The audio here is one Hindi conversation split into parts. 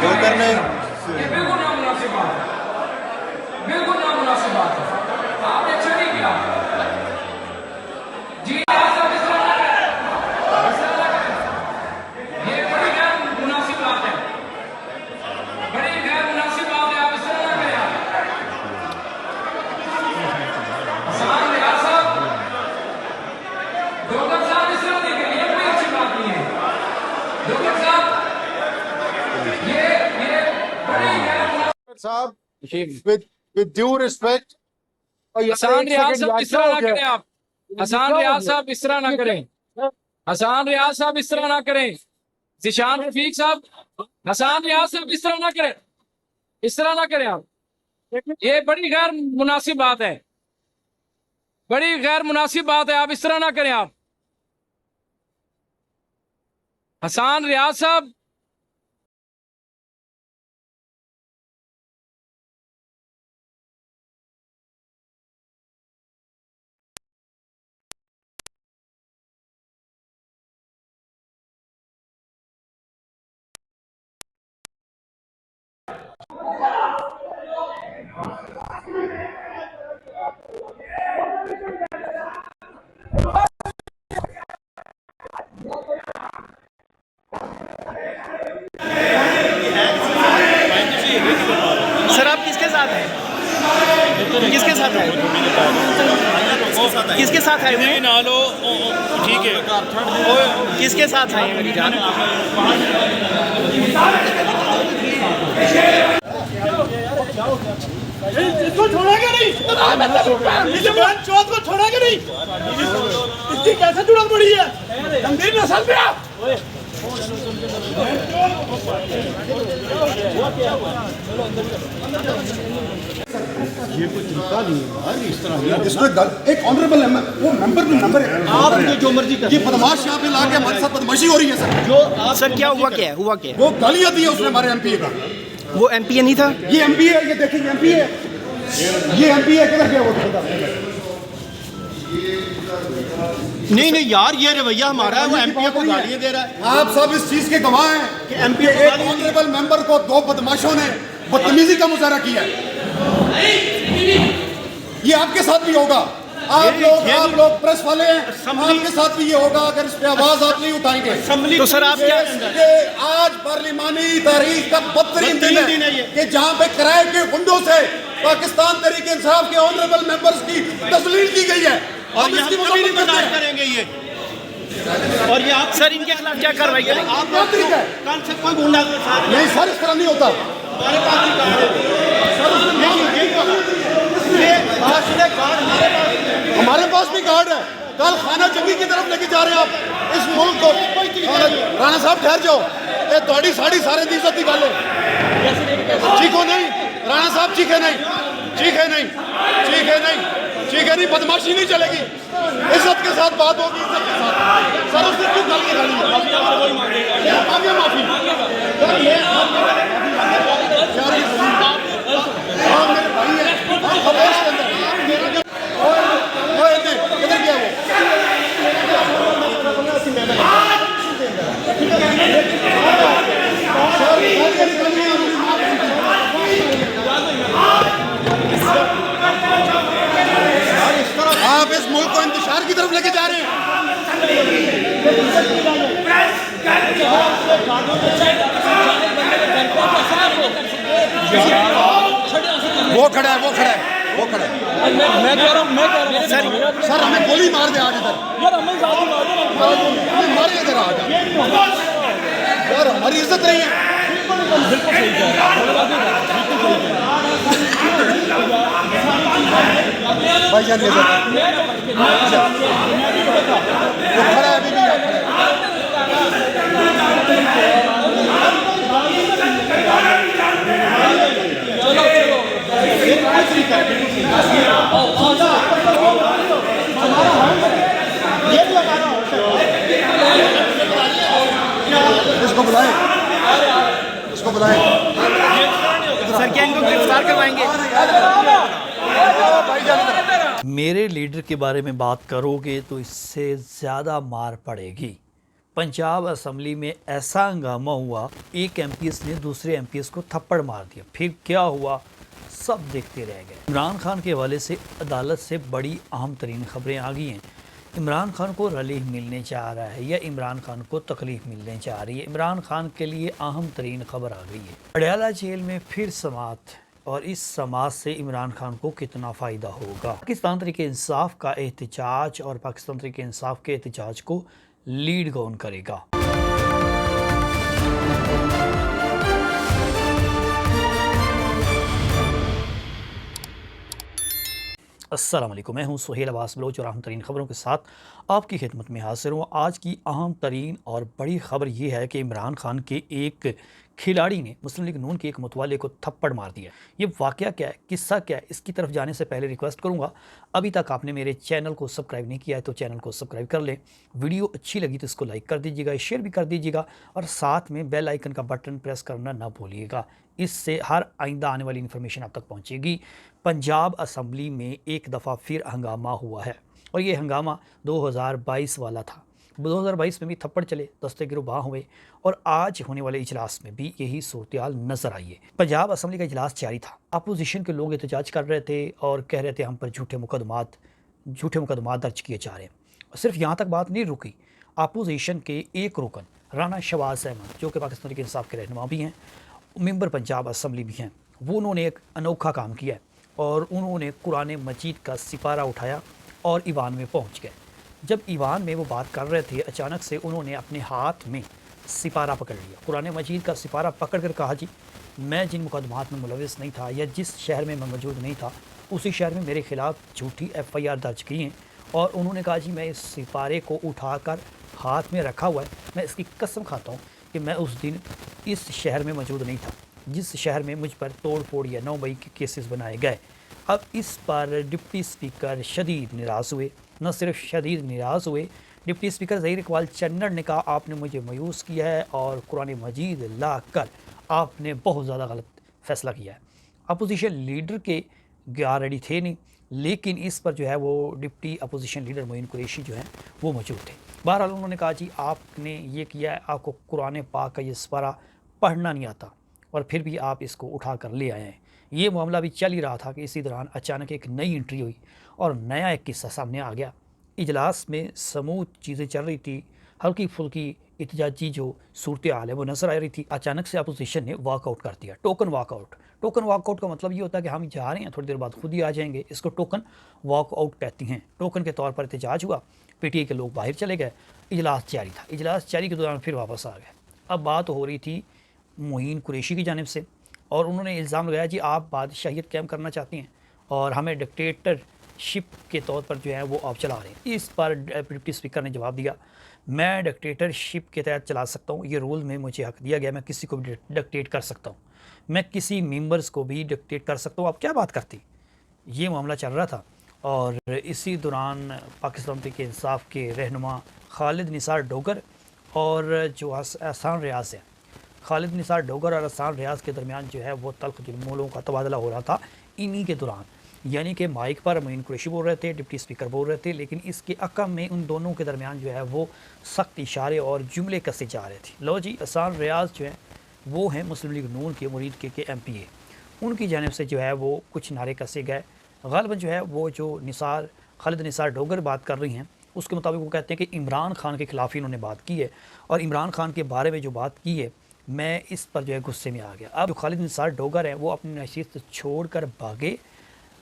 जोकर ने बिल्कुल नामुनासिब बात है, बिल्कुल नामुनासिब बात है, आपने अच्छा नहीं किया जी। ये बड़ी गैर मुनासिब बात है, बड़ी गैर मुनासिब बात है, आप इस तरह ना करें। हसन रियाज साहब, जोकर साहब इस तरह नहीं करें, ये कोई अच्छी बात नहीं है। जोकर साहब साहब with due respect, हसन रियाज साहब इस तरह ना करें आप, हसन रियाज साहब इस तरह ना करें, हसन रियाज साहब इस तरह ना करें, ज़िशान रफीक साहब, हसन रियाज साहब इस तरह ना करें, इस तरह ना करें आप, ये बड़ी गैर मुनासिब बात है, बड़ी गैर मुनासिब बात है, आप इस तरह ना करें आप। हसन रियाज साहब सर आप किसके साथ हैं? किसके साथ हैं? किसके साथ आए हुए? ना लो ठीक है, किसके साथ आए मेरी जान? इसको छोड़ेगा नहीं, चौथ को छोड़ेगा नहीं, इसकी कैसे जरूरत पड़ी है? गंभीर नस्ल पे आप ये कोई तरीका नहीं है यार, इस तरह इसमें एक ऑनरेबल है, वो मेंबर भी मेंबर है, आप जो मर्जी कर, ये बदमाश यहाँ पे लाके हमारे साथ बदमाशी हो रही है सर। जो सर क्या हुआ, क्या हुआ, क्या? वो गालियाँ दी है उसने हमारे एमपीए का। वो एमपीए नहीं था, ये एमपीए है, ये देखिए एमपीए है, ये एमपीए किधर गया वो? नहीं नहीं यार, ये रवैया हमारा है, वो एमपीए को गालियां दे रहा है। आप सब इस चीज के गवाह हैं कि एमपीए एक ऑनरेबल मेंबर को दो बदमाशों ने बदतमीजी का मुजाहरा किया है। ये आपके साथ भी होगा, आप लोग प्रेस वाले हैं, आपके साथ भी ये होगा अगर इस पे आवाज आप नहीं उठाएंगे। तो सर आप क्या? ये आज पार्लिमानी तारीख का बदतरीन दिन है कि जहां पे किराए के गुंडों से पाकिस्तान तहरीक इंसाफ के ऑनरेबल मेंबर्स की तस्लील की गई है, और ये हम कभी नहीं बर्दाश्त करेंगे ये। और ये आप सर इनके खिलाफ क्या कार्रवाई करेंगे? आप क्या तरीका है? कल से कोई गुंडा नहीं सर, इस तरह नहीं होता। हमारे पास ही कार्ड है, हमारे पास भी कार्ड है। कल खाना जंगी की तरफ लेके जा रहे हैं आप इस मुल्क को। राणा साहब ठहर जाओ, ये थोड़ी साड़ी सारे दी इज्जत की गल है। चीखो नहीं राणा साहब, चीखे नहीं, चीखे नहीं, चीखे नहीं, चीखे नहीं, बदमाशी नहीं चलेगी, इज्जत के साथ बात होगी, इज्जत के साथ। सर उसने क्यों गाली गाली है? माफी मेरे भाई है, किधर गया आप इस मुल्क को इंतशार की तरफ लेके जा रहे हैं। वो खड़ा है, वो खड़ा है, वो खड़ा है। मैं कह रहा हूँ सर हमें गोली मार दे आज इधर, हमें मारे इधर आज यार, हमारी इज्जत नहीं है। भाई जान वो खड़ा है अभी भी। इसको बुलाए, इसको बुलाए। सर क्या इनको गिरफ्तार करवाएंगे? मेरे लीडर के बारे में बात करोगे तो इससे ज़्यादा मार पड़ेगी। पंजाब असम्बली में ऐसा हंगामा हुआ, एक एमपीएस ने दूसरे एमपीएस को थप्पड़ मार दिया। फिर क्या हुआ सब देखते रह गए। इमरान खान के हवाले से अदालत से बड़ी अहम तरीन खबरें आ गई हैं। इमरान खान को रिलीफ मिलने जा रहा है या इमरान खान को तकलीफ मिलने जा रही है। इमरान खान के लिए अहम तरीन खबर आ गई है। अडयाला जेल में फिर समाअत, और इस समाज से इमरान खान को कितना फ़ायदा होगा। पाकिस्तान तहरीक इंसाफ का एहतजाज और पाकिस्तान तहरीक इंसाफ के एहतजाज को लीड कौन करेगा। अस्सलाम वालेकुम, मैं हूं सुहेल अब्बास बलोच और अहम तरीन ख़बरों के साथ आपकी खिदमत में हाजिर हूँ। आज की अहम तरीन और बड़ी ख़बर यह है कि इमरान खान के एक खिलाड़ी ने मुस्लिम लीग नून के एक मुतवाले को थप्पड़ मार दिया। ये वाक़या क्या है, किस्सा क्या है, इसकी तरफ जाने से पहले रिक्वेस्ट करूँगा, अभी तक आपने मेरे चैनल को सब्सक्राइब नहीं किया है तो चैनल को सब्सक्राइब कर लें। वीडियो अच्छी लगी तो इसको लाइक कर दीजिएगा, शेयर भी कर दीजिएगा और साथ में बेल आइकन का बटन प्रेस करना ना भूलिएगा। इससे हर आइंदा आने वाली इन्फॉर्मेशन आप तक पहुँचेगी। पंजाब असम्बली में एक दफ़ा फिर हंगामा हुआ है और ये हंगामा 2022 वाला था। 2022 में भी थप्पड़ चले, दस्ते गिरबाँ हुए और आज होने वाले इजलास में भी यही सूरत-ए-हाल नज़र आई है। पंजाब असम्बली का इजलास जारी था। अपोजिशन के लोग एहतजाज कर रहे थे और कह रहे थे हम पर झूठे मुकदमात दर्ज किए जा रहे हैं। और सिर्फ यहाँ तक बात नहीं रुकी, अपोजिशन के एक रुकन राना शहबाज अहमद, जो कि पाकिस्तान के इंसाफ के रहनुमा भी हैं, मेंबर पंजाब असम्बली भी हैं, वो उन्होंने एक अनोखा काम किया है और उन्होंने कुरान मजीद का सिपारा उठाया और ईवान में पहुंच गए। जब ईवान में वो बात कर रहे थे, अचानक से उन्होंने अपने हाथ में सिपारा पकड़ लिया, कुरान मजीद का सिपारा पकड़ कर कहा, जी मैं जिन मुकदमात में मुलविस नहीं था या जिस शहर में मैं मौजूद नहीं था उसी शहर में मेरे ख़िलाफ़ झूठी FIR दर्ज की हैं। और उन्होंने कहा, जी मैं इस सिपारे को उठाकर हाथ में रखा हुआ है, मैं इसकी कसम खाता हूँ कि मैं उस दिन इस शहर में मौजूद नहीं था जिस शहर में मुझ पर तोड़ फोड़ या 9 मई के केसेस बनाए गए। अब इस पर डिप्टी स्पीकर शदीद निराश हुए। न सिर्फ शदीद निराश हुए, डिप्टी स्पीकर ज़हीर इकबाल चन्नड़ ने कहा आपने मुझे मायूस किया है और कुरान मजीद ला कर आपने बहुत ज़्यादा गलत फ़ैसला किया है। अपोजिशन लीडर के गा रेडी थे नहीं, लेकिन इस पर जो है वो deputy opposition leader Moin Qureshi जो हैं वो मौजूद थे। बहरहाल उन्होंने कहा, जी आपने ये किया है, आपको कुरान पाक का ये सिपारा पढ़ना नहीं आता और फिर भी आप इसको उठा कर ले आए हैं। ये मामला भी चल ही रहा था कि इसी दौरान अचानक एक नई एंट्री हुई और नया एक किस्सा सामने आ गया। इजलास में समूह चीज़ें चल रही थी, हल्की फुल्की एहतजाजी जो सूरत हाल है वो नज़र आ रही थी। अचानक से अपोजिशन ने वॉकआउट कर दिया, टोकन वॉकआउट। टोकन वॉकआउट का मतलब ये होता है कि हम जा रहे हैं, थोड़ी देर बाद खुद ही आ जाएंगे, इसको टोकन वॉकआउट कहती हैं। टोकन के तौर पर एहतजाज हुआ, PTI के लोग बाहर चले गए, इजलास जारी था। इजलास जारी के दौरान फिर वापस आ गए। अब बात हो रही थी मोइन कुरैशी की जानिब से और उन्होंने इल्ज़ाम लगाया, जी आप बादशाहियत कायम करना चाहती हैं और हमें डिक्टेटरशिप के तौर पर जो है वो आप चला रहे हैं। इस पर डिप्टी स्पीकर ने जवाब दिया, मैं डिक्टेटरशिप के तहत चला सकता हूँ, ये रूल में मुझे हक दिया गया, मैं किसी को भी डिक्टेट कर सकता हूँ, मैं किसी मेंबर्स को भी डिक्टेट कर सकता हूँ। आप क्या बात करती, ये मामला चल रहा था। और इसी दौरान पाकिस्तान तहरीक इंसाफ के रहनुमा खालिद निसार डोगर और जो एहसान रियाज है, खालिद निसार डोगर और एहसान रियाज के दरमियान जो है वो तल्ख जुमलों का तबादला हो रहा था इन्हीं के दौरान। यानी कि माइक पर मोइन कुरैशी बोल रहे थे, डिप्टी स्पीकर बोल रहे थे, लेकिन इसके अकम में उन दोनों के दरमियान जो है वो सख्त इशारे और जुमले कसे जा रहे थे। लो जी, एहसान रियाज जो है वो हैं मुस्लिम लीग नून के मुरीद के MPA, उनकी जानिब से जो है वो कुछ नारे कसे गए। ग़ालिबन जो है वो जो खालिद निसार डोगर बात कर रही हैं उसके मुताबिक वो कहते हैं कि इमरान खान के ख़िलाफ़ ही उन्होंने बात की है और इमरान खान के बारे में जो बात की है मैं इस पर जो है गुस्से में आ गया। अब जो खालिद निसार डोगर हैं वो अपनी नशिस्त छोड़ कर भागे।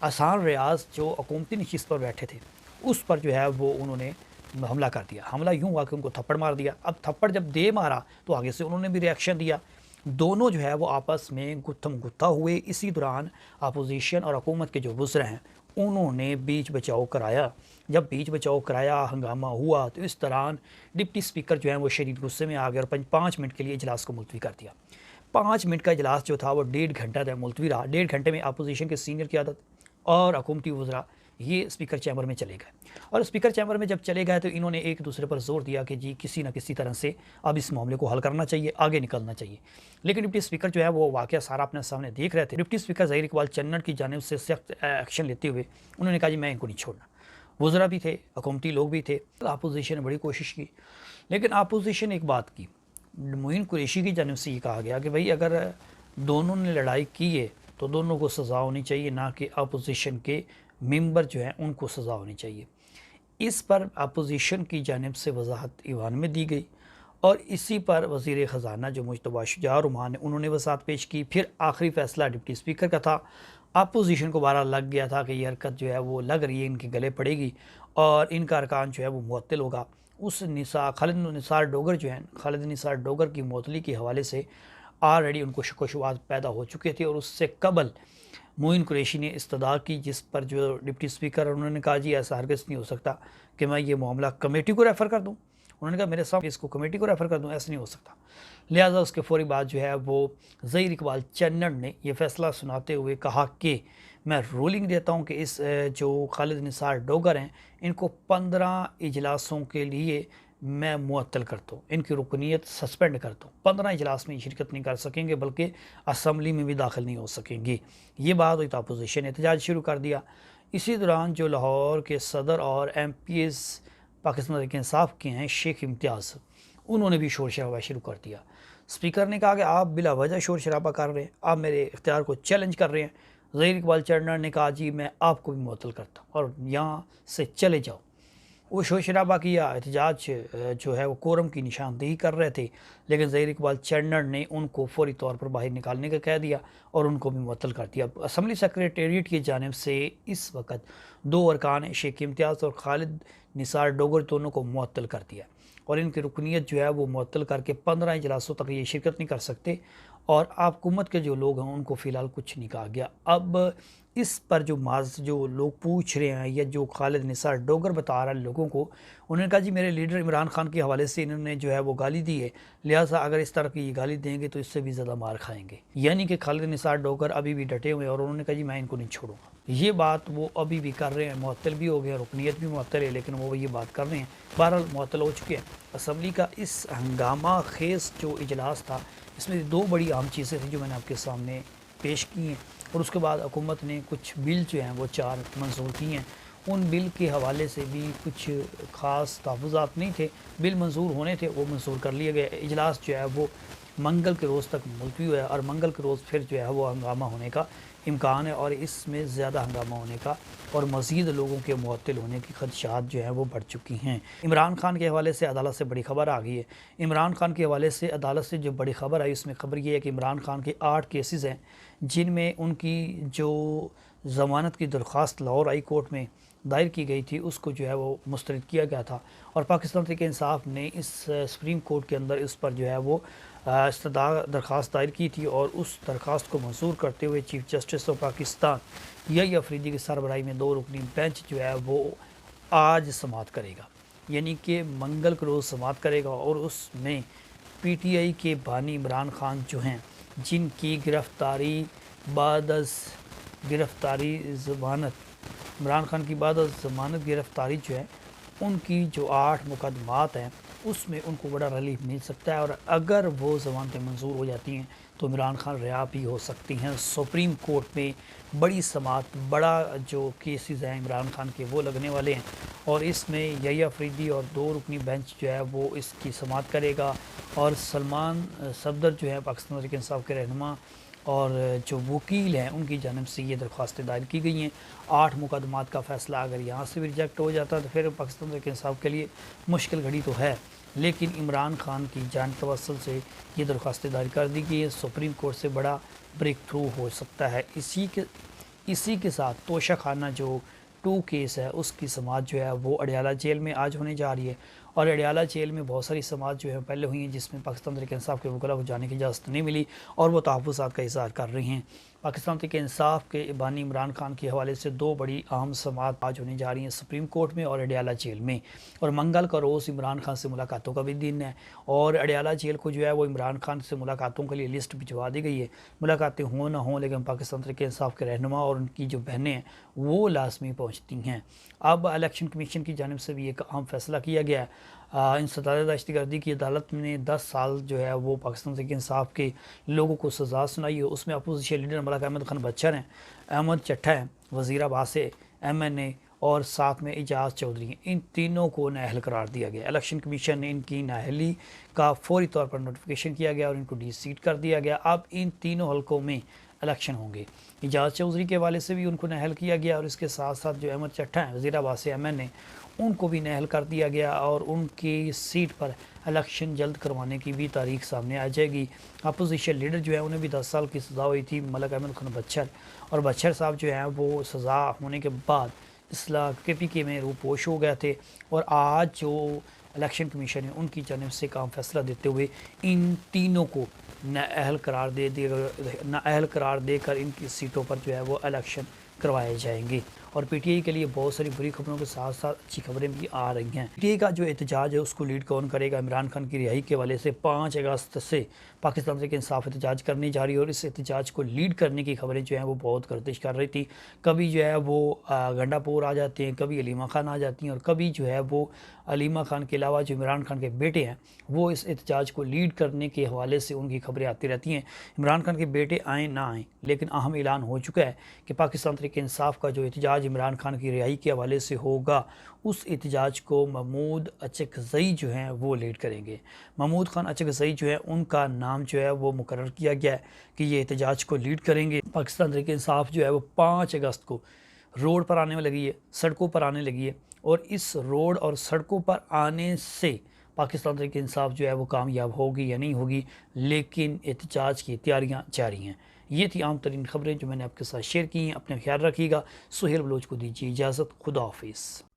एहसान रियाज जो हुकूमती नशिस्त पर बैठे थे उस पर जो है वो उन्होंने हमला कर दिया। हमला यूँ हुआ कि उनको थप्पड़ मार दिया। अब थप्पड़ जब दे मारा तो आगे से उन्होंने भी रिएक्शन दिया। दोनों जो है वो आपस में गुत्थम गुत्था हुए। इसी दौरान अपोजिशन और हुकूमत के जो वज़रा हैं उन्होंने बीच बचाव कराया। जब बीच बचाव कराया, हंगामा हुआ, तो इस दौरान डिप्टी स्पीकर जो है वो शदीद गुस्से में आ गए और 5 मिनट के लिए इजलास को मुलतवी कर दिया। 5 मिनट का इजलास जो था वो 1.5 घंटा तक मुलतवी रहा। 1.5 घंटे में अपोजिशन के सीनियर क़यादत और हुकूमती वज़रा ये स्पीकर चैम्बर में चले गए। और स्पीकर चैम्बर में जब चले गए तो इन्होंने एक दूसरे पर जोर दिया कि जी किसी न किसी तरह से अब इस मामले को हल करना चाहिए, आगे निकलना चाहिए। लेकिन डिप्टी स्पीकर जो है वो वाक़या सारा अपने सामने देख रहे थे। डिप्टी स्पीकर ज़हीर इकबाल चन्नट की जानिब से सख्त एक्शन लेते हुए उन्होंने कहा जी मैं इनको नहीं छोड़ना। वज़रा भी थे, हुकूमती लोग भी थे, अपोजिशन ने बड़ी कोशिश की, लेकिन अपोजिशन एक बात की, मोइन कुरैशी की जानिब से ये कहा गया कि भाई अगर दोनों ने लड़ाई की है तो दोनों को सज़ा होनी चाहिए, ना कि अपोजिशन के मेंबर जो हैं उनको सज़ा होनी चाहिए। इस पर अपोजिशन की जानिब से वजाहत ईवान में दी गई और इसी पर वज़ीर ख़जाना जो मुज्तबा शुजा रहमान उन्होंने वसात पेश की। फिर आखिरी फ़ैसला डिप्टी स्पीकर का था। अपोजिशन को बारह लग गया था कि ये हरकत जो है वो लग रही है इनके गले पड़ेगी और इनका अरकान जो है वो मुअत्तल होगा। उस खालिद निसार डोगर जो है, खालिद निसार डोगर की मुअत्तली के हवाले से ऑलरेडी उनको शक व शुबहात पैदा हो चुके थे और उससे कबल मोइन कुरैशी ने इस्तदा की, जिस पर जो डिप्टी स्पीकर उन्होंने कहा जी ऐसा हरगिज़ नहीं हो सकता कि मैं ये मामला कमेटी को रेफ़र कर दूँ। उन्होंने कहा मेरे सामने इसको कमेटी को रेफ़र कर दूँ, ऐसा नहीं हो सकता। लिहाजा उसके फौरी बाद जो है वो ज़हीर इकबाल चन्नट ने यह फ़ैसला सुनाते हुए कहा कि मैं रूलिंग देता हूँ कि इस जो खालिद निसार डोगर हैं इनको 15 इजलासों के लिए मैं मुअत्तल करता हूँ, इनकी रुकनीत सस्पेंड करता हूँ। 15 इजलास में शिरकत नहीं कर सकेंगे, बल्कि असम्बली में भी दाखिल नहीं हो सकेंगे। ये बात हुई तो अपोजिशन ने एहतजाज शुरू कर दिया। इसी दौरान जो लाहौर के सदर और MPs पाकिस्तान तहरीक इंसाफ के हैं शेख इम्तियाज़, उन्होंने भी शोर शराबा शुरू कर दिया। स्पीकर ने कहा कि आप बिला वजह शोर शराबा कर रहे हैं, आप मेरे इख्तियार को चैलेंज कर रहे हैं। ज़हीर इकबाल चन्नट ने कहा जी मैं आपको भी मुअत्तल करता हूँ और यहाँ से चले जाओ। वो शोर शराबा किया, एहतजाज जो है वो कोरम की निशानदेही कर रहे थे, लेकिन ज़हीर इकबाल चन्नट ने उनको फौरी तौर पर बाहर निकालने का कह दिया और उनको भी मुअत्तल कर दिया। असम्बली सेक्रेटेरिएट की जानिब से इस वक्त 2 अरकान शेख इम्तियाज़ और खालिद निसार डोगर दोनों को मुअत्तल कर दिया और इनकी रुकनीत जो है वो मुअत्तल करके 15 इजलासों तक ये शिरकत नहीं कर सकते और आप हुकूमत के जो लोग हैं उनको फ़िलहाल कुछ नहीं कहा गया। अब इस पर जो लोग पूछ रहे हैं या जो खालिद निसार डोगर बता रहे हैं लोगों को, उन्होंने कहा जी मेरे लीडर इमरान खान के हवाले से इन्होंने जो है वो गाली दी है, लिहाजा अगर इस तरह की ये गाली देंगे तो इससे भी ज़्यादा मार खाएंगे। यानी कि खालिद निसार डोगर अभी भी डटे हुए हैं और उन्होंने कहा जी मैं इनको नहीं छोड़ूंगा। ये बात वो अभी भी कर रहे हैं, मुअत्तल भी हो गए, रुकनीत भी मुअत्तल है, लेकिन वो ये बात कर रहे हैं। बहरहाल मुअत्तल हो चुके हैं। असम्बली का इस हंगामा खेज़ जो इजलास था, इसमें 2 बड़ी अहम चीज़ें थी जो मैंने आपके सामने पेश की हैं और उसके बाद हुकूमत ने कुछ बिल जो हैं वो 4 मंजूर किए हैं। उन बिल के हवाले से भी कुछ ख़ास तहफ़्फ़ुज़ात नहीं थे, बिल मंजूर होने थे वो मंजूर कर लिए गए। इजलास जो है वो मंगल के रोज़ तक मुलतवी हुआ है और मंगल के रोज़ फिर जो है वो हंगामा होने का इम्कान है और इसमें ज़्यादा हंगामा होने का और मज़ीद लोगों के मुअत्तल होने की खदशात जो हैं वो बढ़ चुकी हैं। इमरान खान के हवाले से अदालत से बड़ी खबर आ गई है। इमरान खान के हवाले से अदालत से जो बड़ी खबर आई उसमें खबर ये है कि इमरान खान के 8 केसेस हैं जिनमें उनकी जो ज़मानत की दरख्वास्त लाहौर हाई कोर्ट में दायर की गई थी उसको जो है वो मुस्तरद किया गया था और पाकिस्तान तहरीक इंसाफ ने इस सुप्रीम कोर्ट के अंदर इस पर जो है वो दरख्वास्त दायर की थी और उस दरख्वास्त को मंजूर करते हुए चीफ जस्टिस ऑफ पाकिस्तान यही अफरीदी की सरबराही में 2 रुकनी बेंच जो है वो आज समाअत करेगा, यानी कि मंगल के रोज़ समाअत करेगा और उसमें PTI के बानी इमरान खान जो हैं जिनकी गिरफ़्तारी ज़मानत इमरान खान की बाद ज़मानत गिरफ़्तारी जो है उनकी जो 8 मुकदमात हैं उसमें उनको बड़ा रिलीफ मिल सकता है और अगर वो ज़मानतें मंजूर हो जाती हैं तो इमरान खान रिहा भी हो सकती हैं। सुप्रीम कोर्ट में बड़ी समाअत, बड़ा जो केसेस हैं इमरान खान के वो लगने वाले हैं और इसमें यही अफरीदी और 2 रुकनी बेंच जो है वो इसकी समाअत करेगा और सलमान सफदर जो है पाकिस्तान तहरीक इंसाफ के रहनुमा और जो वकील हैं उनकी जानिब से ये दरख्वास्तें दायर की गई हैं। 8 मुकदमात का फ़ैसला अगर यहाँ से भी रिजेक्ट हो जाता तो फिर पाकिस्तान तहरीक इंसाफ के लिए मुश्किल घड़ी तो है, लेकिन इमरान खान की जान तवस्सुल से ये दरख्वास्तें दायर कर दी गई है। सुप्रीम कोर्ट से बड़ा ब्रेक थ्रू हो सकता है। इसी के साथ तोशा खाना जो 2 केस है उसकी समाअत जो है वो अडयाला जेल में आज होने जा रही है और अडियाला जेल में बहुत सारी समाज जो है पहले हुई हैं जिसमें पाकिस्तान तहरीक इंसाफ के वकला को जाने की इजाज़त नहीं मिली और वो तहफ़्फ़ुज़ात का इज़हार कर रही हैं। पाकिस्तान तहरीक इंसाफ के बानी इमरान खान के हवाले से दो बड़ी अहम समात आज होने जा रही हैं सुप्रीम कोर्ट में और अडियाला जेल में। और मंगल का रोज़ इमरान खान से मुलाकातों का भी दिन है और अडियाला जेल को जो है वो इमरान खान से मुलाकातों के लिए लिस्ट भिजवा दी गई है। मुलाकातें हों ना हों लेकिन पाकिस्तान तहरीक इंसाफ के रहनुमा और उनकी जो बहनें हैं वो लाजमी पहुँचती हैं। अब इलेक्शन कमीशन की जानिब से भी एक अहम फैसला किया गया है। इन सतारा दहशतगर्दी की अदालत ने 10 साल जो है वो पाकिस्तान तहरीक इंसाफ के लोगों को सज़ा सुनाई है। उसमें अपोजिशन लीडर मलिक अहमद खान बच्चर हैं, अहमद चट्टा हैं, वज़ीर अब्बास है, MNA और साथ में एजाज चौधरी हैं। इन तीनों को नाअहल करार दिया गया। इलेक्शन कमीशन ने इनकी नाअहली का फौरी तौर पर नोटिफिकेशन किया गया और इनको डिसीट कर दिया गया। अब इन तीनों हलकों में इलेक्शन होंगे। एजाज चौधरी के वाले से भी उनको नाअहल किया गया और इसके साथ साथ जो अहमद चट्टा हैं वज़ीर अब्बास MNA उनको भी नाअहल कर दिया गया और उनकी सीट पर इलेक्शन जल्द करवाने की भी तारीख सामने आ जाएगी। अपोजिशन लीडर जो है उन्हें भी 10 साल की सज़ा हुई थी, मलिक अहमद खान बच्चर, और बच्चर साहब जो हैं वो सज़ा होने के बाद इसला KPK में रूपोश हो गए थे और आज जो इलेक्शन कमीशन है उनकी जानिब से काम फैसला देते हुए इन तीनों को नाअहल करार देकर इनकी सीटों पर जो है वो इलेक्शन करवाए जाएंगे। और PTI के लिए बहुत सारी बुरी खबरों के साथ साथ अच्छी खबरें भी आ रही हैं। PTI का जो एहतजाज है उसको लीड कौन करेगा? इमरान खान की रिहाई के हवाले से 5 अगस्त से पाकिस्तान तहरीक इंसाफ एहतजाज करने जा रही है और इस एहतजाज को लीड करने की खबरें जो हैं वो बहुत गर्दिश कर रही थी। कभी जो है वो गंडापुर आ जाते हैं, कभी अलीमा खान आ जाती हैं और कभी जो है वो अलीमा खान के अलावा जो इमरान खान के बेटे हैं वो इस एहतजाज को लीड करने के हवाले से उनकी खबरें आती रहती हैं। इमरान खान के बेटे आएँ ना आएँ लेकिन अहम ऐलान हो चुका है कि पाकिस्तान तहरीक इंसाफ का जो एहतजाज इमरान खान की रिहाई के हवाले से होगा उस एहतजाज को महमूद अचकज़ई जो हैं वो लीड करेंगे। महमूद खान अचकज़ई जो है उनका नाम जो है वो मुकर्रर किया गया है कि ये एहतजाज को लीड करेंगे। पाकिस्तान तहरीक इंसाफ जो है वो 5 अगस्त को रोड पर आने में लगी है, सड़कों पर आने लगी है और इस रोड और सड़कों पर आने से पाकिस्तान तहरीक इंसाफ जो है वो कामयाब होगी या नहीं होगी, लेकिन एहतजाज की तैयारियां जारी हैं। ये थी आम तरीन खबरें जो मैंने आपके साथ शेयर की हैं। अपने ख्याल रखिएगा। सुहेल बलोच को दीजिए इजाज़त। खुदा हाफिज़।